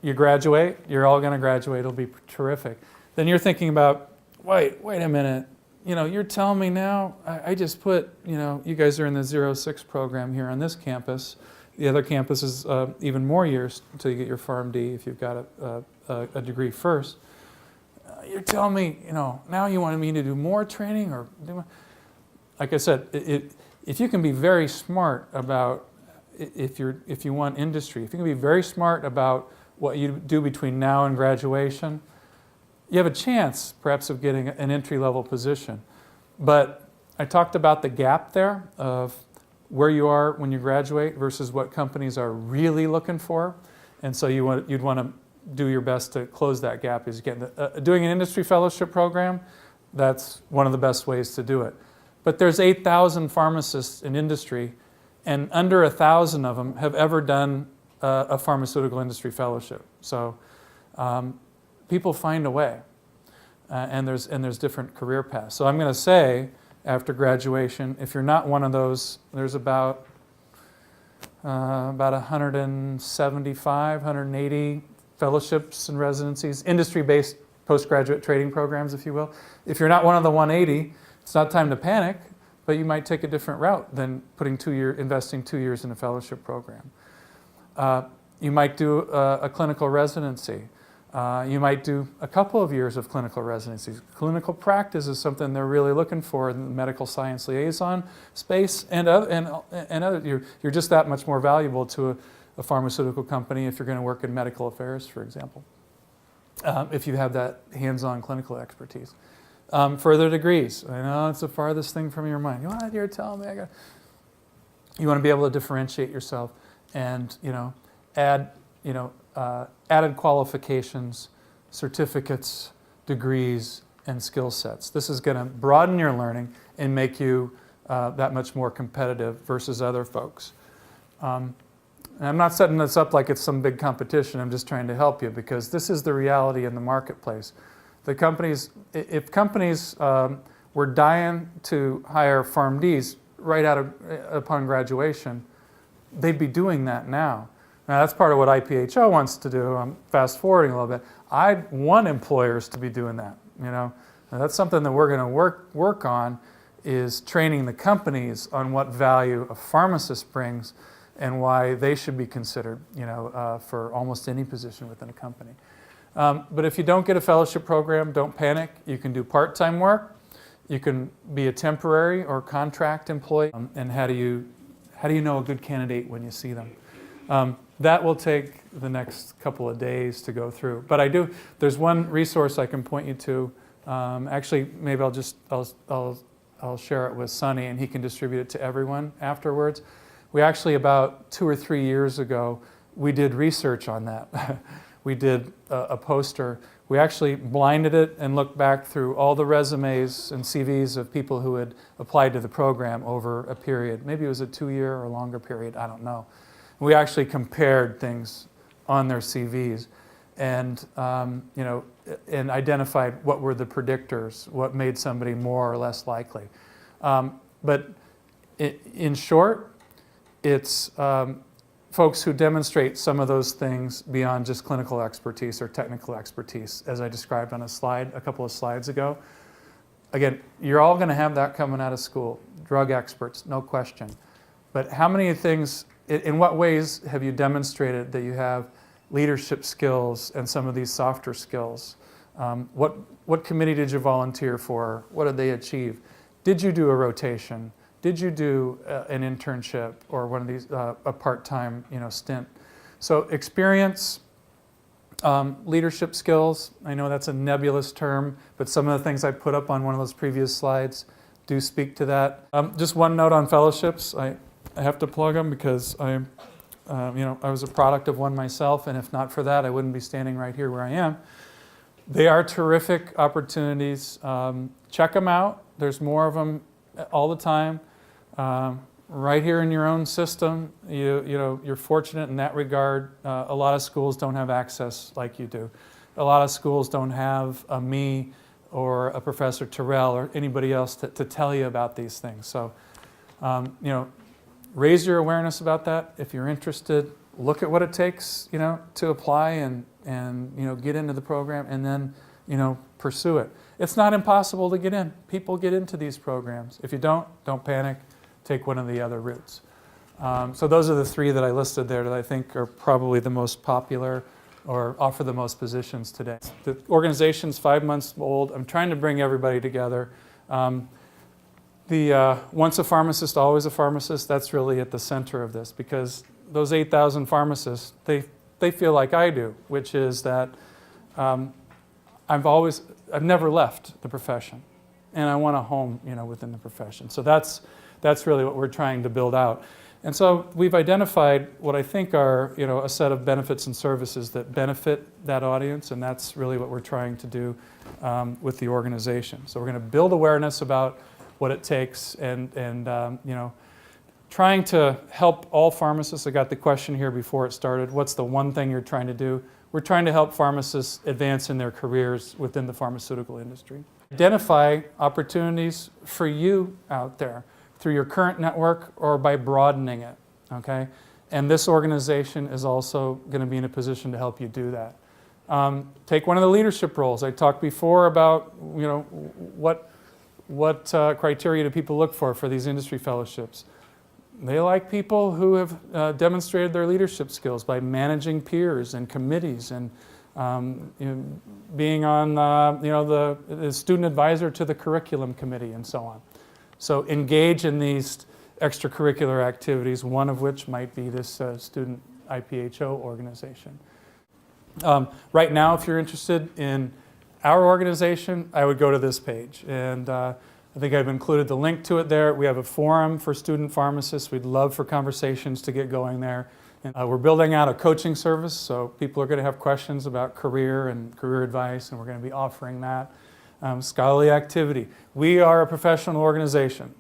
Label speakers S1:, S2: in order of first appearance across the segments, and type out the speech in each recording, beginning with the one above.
S1: You graduate, you're all going to graduate, it'll be terrific. Then you're thinking about, wait a minute, you're telling me now, I just put, you guys are in the 06 program here on this campus. The other campus is even more years until you get your PharmD if you've got a degree first. You're telling me, now you want me to do more training or do, like I said, if you can be very smart about, if you want industry, if you can be very smart about what you do between now and graduation, you have a chance perhaps of getting an entry-level position. But I talked about the gap there of where you are when you graduate versus what companies are really looking for. And so you'd want to do your best to close that gap. Is doing an industry fellowship program, that's one of the best ways to do it. But there's 8,000 pharmacists in industry, and under 1,000 of them have ever done a pharmaceutical industry fellowship. So people find a way, and there's different career paths. So I'm going to say, after graduation, if you're not one of those, there's about 175, 180 fellowships and residencies, industry-based postgraduate training programs, if you will. If you're not one of the 180, it's not time to panic, but you might take a different route than investing 2 years in a fellowship program. You might do a clinical residency. You might do a couple of years of clinical residencies. Clinical practice is something they're really looking for in the medical science liaison space, and other. You're just that much more valuable to a pharmaceutical company if you're going to work in medical affairs, for example, if you have that hands-on clinical expertise. Further degrees. I know it's the farthest thing from your mind. You're telling me you want to be able to differentiate yourself and add added qualifications, certificates, degrees, and skill sets. This is going to broaden your learning and make you that much more competitive versus other folks. And I'm not setting this up like it's some big competition. I'm just trying to help you because this is the reality in the marketplace. If companies were dying to hire PharmDs upon graduation, they'd be doing that now. Now that's part of what IPHO wants to do. I'm fast forwarding a little bit. I want employers to be doing that. Now that's something that we're going to work on, is training the companies on what value a pharmacist brings and why they should be considered, for almost any position within a company. But if you don't get a fellowship program, don't panic. You can do part-time work. You can be a temporary or contract employee. And how do you know a good candidate when you see them? That will take the next couple of days to go through. But there's one resource I can point you to. Actually, maybe I'll share it with Sonny and he can distribute it to everyone afterwards. We actually, about 2 or 3 years ago, we did research on that. We did a poster. We actually blinded it and looked back through all the resumes and CVs of people who had applied to the program over a period. Maybe it was a 2-year or longer period, I don't know. We actually compared things on their CVs and, and identified what were the predictors, what made somebody more or less likely. But in short, it's folks who demonstrate some of those things beyond just clinical expertise or technical expertise, as I described on a couple of slides ago. Again, you're all going to have that coming out of school. Drug experts, no question. But how many things, in what ways have you demonstrated that you have leadership skills and some of these softer skills? What committee did you volunteer for? What did they achieve? Did you do a rotation? Did you do an internship or one of these a part-time stint? So experience, leadership skills. I know that's a nebulous term, but some of the things I put up on one of those previous slides do speak to that. Just one note on fellowships. I have to plug them because I was a product of one myself, and if not for that, I wouldn't be standing right here where I am. They are terrific opportunities. Check them out. There's more of them all the time. Right here in your own system, you're fortunate in that regard. A lot of schools don't have access like you do. A lot of schools don't have me or a Professor Terrell or anybody else to tell you about these things. So, raise your awareness about that. If you're interested, look at what it takes, to apply and get into the program, and then, pursue it. It's not impossible to get in. People get into these programs. If you don't panic. Take one of the other routes. So those are the three that I listed there that I think are probably the most popular or offer the most positions today. The organization's 5 months old. I'm trying to bring everybody together. Once a pharmacist, always a pharmacist, that's really at the center of this, because those 8,000 pharmacists, they feel like I do, which is that I've never left the profession, and I want a home, within the profession. So that's really what we're trying to build out. And so we've identified what I think are, a set of benefits and services that benefit that audience, and that's really what we're trying to do with the organization. So we're going to build awareness about what it takes, and trying to help all pharmacists. I got the question here before it started. What's the one thing you're trying to do? We're trying to help pharmacists advance in their careers within the pharmaceutical industry. Identify opportunities for you out there through your current network or by broadening it, okay? And this organization is also going to be in a position to help you do that. Take one of the leadership roles. I talked before about, what criteria do people look for these industry fellowships. They like people who have demonstrated their leadership skills by managing peers and committees and being on the student advisor to the curriculum committee and so on. So engage in these extracurricular activities, one of which might be this student IPHO organization. Right now, if you're interested in our organization, I would go to this page. And I think I've included the link to it there. We have a forum for student pharmacists. We'd love for conversations to get going there. And, we're building out a coaching service, so people are going to have questions about career and career advice, and we're going to be offering that. Scholarly activity. We are a professional organization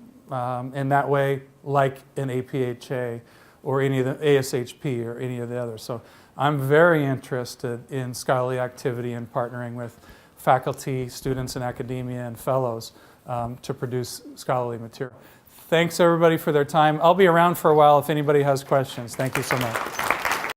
S1: in that way, like an APHA or any of the ASHP or any of the others. So I'm very interested in scholarly activity and partnering with faculty, students in academia, and fellows to produce scholarly material. Thanks everybody for their time. I'll be around for a while if anybody has questions. Thank you so much.